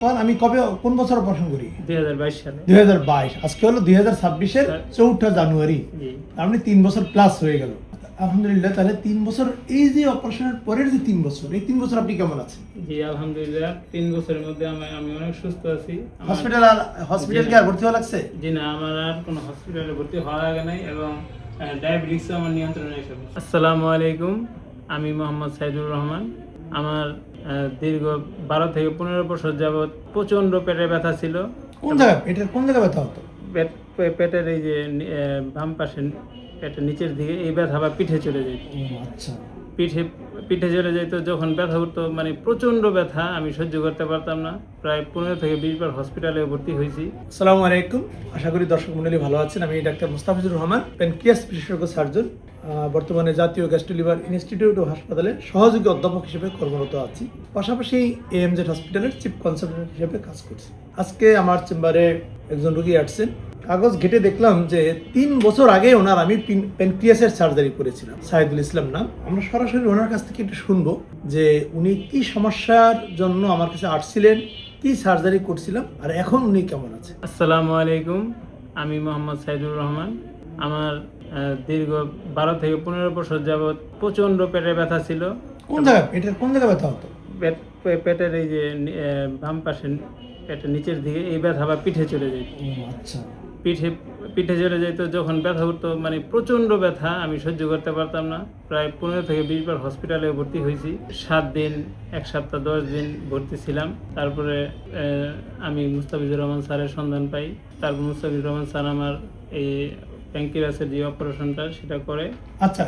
আমি কবে কোন বছর অপারেশন করি? 2022 সালে। 2022 আজকে হলো 2026 এর 4 জানুয়ারি। আপনি 3 বছর প্লাস হয়ে গেল। আলহামদুলিল্লাহ। তাহলে 3 বছর এই যে অপারেশনের পরের যে 3 বছর, এই 3 বছর আপনি কেমন আছেন? জি আলহামদুলিল্লাহ 3 বছরের মধ্যে আমি অনেক সুস্থ আছি। হসপিটাল কি আর ভর্তি হওয়া লাগছে? জি না, আমার আর কোনো হসপিটালে ভর্তি হওয়া লাগে নাই এবং ডায়াবেটিস আমার নিয়ন্ত্রণে এসে গেছে। আসসালামু আলাইকুম, আমি মোহাম্মদ সাইদুর রহমান। আমার দীর্ঘ 12 থেকে 15 বছর যাবত প্রচন্ড পেটে ব্যথা ছিল। কোন জায়গায় ব্যথা হতো? পেটের এই যে বাম পাশে পেটের নিচের দিকে এই ব্যথা বা পিঠে চলে যেত। আচ্ছা। পিঠে চলে যেত যখন ব্যথা উঠতো, মানে প্রচন্ড ব্যথা, আমি সহ্য করতে পারতাম না। প্রায় 15 থেকে 20 বার হসপিটালে ভর্তি হয়েছি। আসসালামু আলাইকুম, আশা করি দর্শক মণ্ডলী ভালো আছেন। আমি ডাক্তার মুস্তাফিজুর রহমান, প্যানক্রিয়াস বিশেষজ্ঞ সার্জন, বর্তমানে জাতীয় গ্যাস্ট্রো লিভার ইনস্টিটিউট ও হাসপাতালে সহযোগী অধ্যাপক হিসেবে কর্মরত আছি। পাশাপাশি এএমজেড হসপিটালের চিফ কনসালটেন্ট হিসেবে কাজ করছি। আজকে আমার চেম্বারে একজন রোগী আসছেন। কাগজ ঘেটে দেখলাম যে 3 বছর আগে আমি প্যানক্রিয়াসের সার্জারি করেছিলাম। সাইদুল ইসলাম নাম। আমরা সরাসরি ওনার কাছ থেকে একটু শুনবো যে উনি কি সমস্যার জন্য আমার কাছে আসছিলেন, কি সার্জারি করছিলাম, আর এখন উনি কেমন আছে। আসসালামু আলাইকুম, আমি মোহাম্মদ সাইদুর রহমান। আমার দীর্ঘ 12 থেকে 15 বছর যাবত প্রচন্ড পেটে ব্যথা ছিল। কোন জায়গায় ব্যথা হতো? পেটের এই যে বাম পাশে পেটের নিচের দিকে এই ব্যথা বা পিঠে চলে যেত। আচ্ছা। পিঠে চলে যেত যখন ব্যথা উঠতো, মানে প্রচন্ড ব্যথা, আমি সহ্য করতে পারতাম না। প্রায় 15 থেকে 20 বার হসপিটালে ভর্তি হয়েছি। 7 দিন, 1 সপ্তাহ, 10 দিন ভর্তি ছিলাম। তারপরে আমি মুস্তাফিজুর রহমান স্যারের সন্ধান পাই। তারপর মুস্তাফিজুর রহমান স্যার আমার এই প্যানক্রিয়াসের যে অপারেশনটা সেটা করে। আচ্ছা,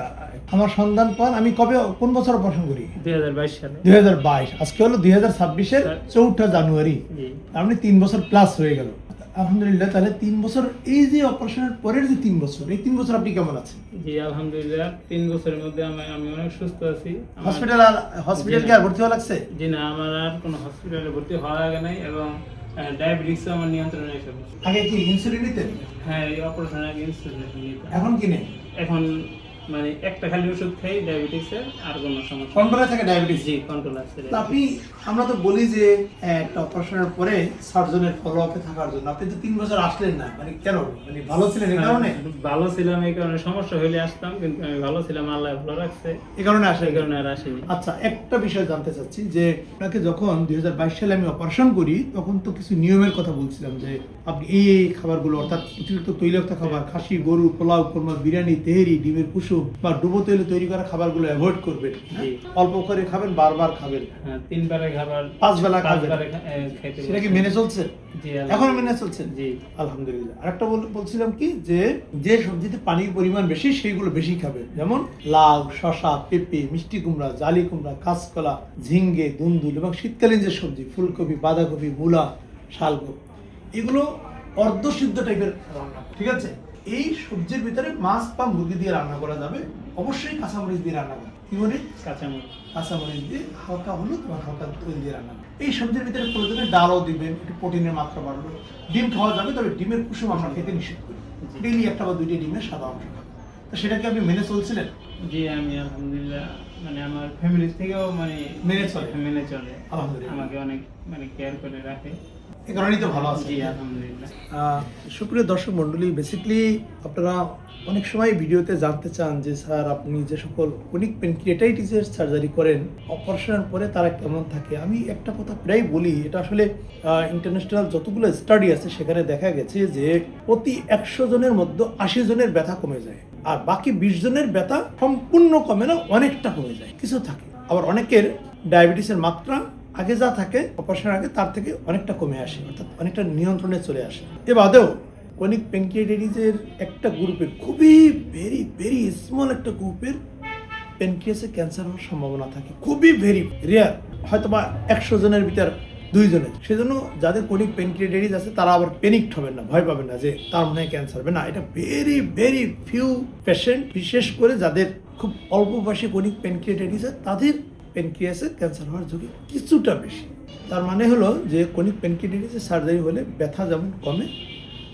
আমার সন্ধান পান। আমি কবে কোন বছর অপারেশন করি? 2022 সালে। 2022 আজকে হলো 2026 এর 4 জানুয়ারি। আপনি 3 বছর প্লাস হয়ে গেল। আলহামদুলিল্লাহ। তাহলে 3 বছর এই যে অপারেশনের পরের যে 3 বছর, এই 3 বছর আপনি কেমন আছেন? জি আলহামদুলিল্লাহ 3 বছরের মধ্যে আমি অনেক সুস্থ আছি। হসপিটাল কি আর ভর্তি হওয়া লাগছে? জি না, আমার আর কোনো হসপিটালে ভর্তি হওয়া লাগে নাই এবং ডায়াবেটিস আমার নিয়ন্ত্রণে এসে গেছে। আগে কি ইনসুলিন নিতেন? হ্যাঁ, এই অপারেশনের আগে ইনসুলিন নিতাম। এখন কি নেই? এখন মানে একটা খালি ওষুধ খাই ডায়াবেটিসের, আর কোনো সমস্যা কন্ট্রোলে থাকে ডায়াবেটিস? জি কন্ট্রোল আছে। আমরা তো বলি যে একটা অপারেশনের পরে সার্জনের ফলো আপে থাকার জন্য। আপনি তো 3 বছর আসলেন না, মানে কেন? মানে ভালো ছিলেন এই কারণে? ভালো ছিলাম এই কারণে, সমস্যা হইলে আসতাম, কিন্তু আমি ভালো ছিলাম, আল্লাহ ভালো রাখছে এই কারণে আর আসিনি। আচ্ছা, একটা বিষয় জানতে চাচ্ছি যে আপনাকে যখন 2022 সালে আমি অপারেশন করি, তখন তো কিছু নিয়মের কথা বলছিলাম যে আপনি এই খাবারগুলো, অর্থাৎ অতিরিক্ত তৈলাক্ত খাবার, খাসি, গরু, পোলাও, কোরমা, বিরিয়ানি, তেহেরি, ডিমের কুসুম বা ডুবো তেলে তৈরি করা খাবারগুলো অ্যাভয়েড করবেন। অল্প করে খাবেন, বারবার খাবেন। 3 বেলা খাবার, 5 বেলা খাবেন। খেতে সেটা কি মেনে চলছে? জি এখন মেনে চলছে? জি আলহামদুলিল্লাহ। আরেকটা বলছিলাম কি যে সবজিতে পানির পরিমাণ বেশি সেইগুলো বেশি খাবেন, যেমন লাউ, শসা, পেঁপে, মিষ্টি কুমড়া, জালি কুমড়া, কাঁচকলা, ঝিঙ্গে, দুন্দুল এবং শীতকালীন যে সবজি ফুলকপি, বাঁধাকপি, মূলা, শালগম, এগুলো অর্ধসিদ্ধ টাইপের রান্না, ঠিক আছে? এই সবজির ভিতরে মাছ বা মুরগি দিয়ে রান্না করা যাবে, অবশ্যই কাঁচামরিচ দিয়ে রান্না করা। কি বলি? কাঁচামরিচ দিয়ে হালকা হলুদ বা হালকা তেল দিয়ে রান্না। এই সবজির ভিতরে প্রয়োজনে ডালও দিবেন, একটু প্রোটিনের মাত্রা বাড়বে। ডিম খাওয়া যাবে, তবে ডিমের কুসুম আমরা খেতে নিষেধ করি। ডেইলি 1 বা 2টি ডিমের সাদা অংশ খাবেন। তো সেটা কি আপনি মেনে চলছিলেন? জি আমি আলহামদুলিল্লাহ, মানে আমার ফ্যামিলি থেকেও মানে মেনে চলে। আলহামদুলিল্লাহ, আমাকে অনেক কেয়ার করে রাখে। এই কারণেই তো ভালো আছে। জি আলহামদুলিল্লাহ। সুপ্রিয় দর্শক মণ্ডলী, বেসিক্যালি আপনারা অনেক সময় ভিডিওতে জানতে চান যে স্যার আপনি যে সকল ক্রনিক প্যানক্রিয়াটাইটিসের সার্জারি করেন, অপারেশনের পরে তারা কেমন থাকে। আমি একটা কথা প্রায় বলি, এটা আসলে ইন্টারন্যাশনাল যতগুলো স্টাডি আছে সেখানে দেখা গেছে যে প্রতি 100 জনের মধ্যে 80 জনের ব্যথা কমে যায়, আর বাকি 20 জনের ব্যথা সম্পূর্ণ কমে না, অনেকটা কমে যায়, কিছু থাকে। আবার অনেকের ডায়াবেটিসের মাত্রা আগে যা থাকে অপারেশনের আগে তার থেকে অনেকটা কমে আসে, অর্থাৎ অনেকটা নিয়ন্ত্রণে চলে আসে। এ বাদেও ক্রনিক প্যানক্রিয়াটাইটিসের একটা গ্রুপের, খুবই ভেরি ভেরি স্মল একটা গ্রুপের প্যানক্রিয়াসে ক্যান্সার হওয়ার সম্ভাবনা থাকে, খুবই ভেরি রেয়ার, হয়তো বা 100 জনের ভিতর 2 জনের। সেজন্য যাদের ক্রনিক প্যানক্রিয়াটাইটিস আছে তারা আবার প্যানিকড হবেন না, ভয় পাবেন না যে তার মনে হয় ক্যান্সার হবে। না, এটা ভেরি ভেরি ফিউ পেশেন্ট, বিশেষ করে যাদের খুব অল্প বয়সে ক্রনিক প্যানক্রিয়াটাইটিস আছে তাদের প্যানক্রিয়াসে ক্যান্সার হওয়ার ঝুঁকি কিছুটা বেশি। তার মানে হলো যে ক্রনিক প্যানক্রিয়াটাইটিসের সার্জারি হলে ব্যথা যেমন কমে,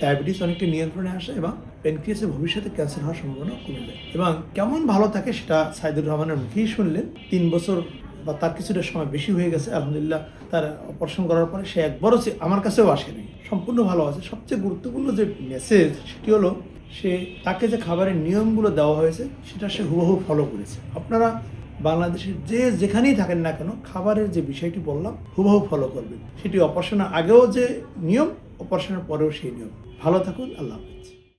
ডায়াবেটিস অনেকটা নিয়ন্ত্রণে আসে এবং প্যানক্রিয়াসে ভবিষ্যতে ক্যান্সার হওয়ার সম্ভাবনা কমে যায়। এবং কেমন ভালো থাকে সেটা সাইদুর রহমানের মুখেই শুনলেন। 3 বছর বা তার কিছুটা সময় বেশি হয়ে গেছে, আলহামদুলিল্লাহ তার অপারেশন করার পরে সে একবারও আমার কাছেও আসেনি, সম্পূর্ণ ভালো আছে। সবচেয়ে গুরুত্বপূর্ণ যে মেসেজ সেটি হলো সে তাকে যে খাবারের নিয়মগুলো দেওয়া হয়েছে সেটা সে হুবহু ফলো করেছে। আপনারা বাংলাদেশের যেখানেই থাকেন না কেন খাবারের যে বিষয়টি বললাম হুবহু ফলো করবেন, সেটি অপারেশনের আগেও যে নিয়ম, অপারেশনের পরেও সেই নিয়ম। ভালো থাকুন, আল্লাহ হাফেজ।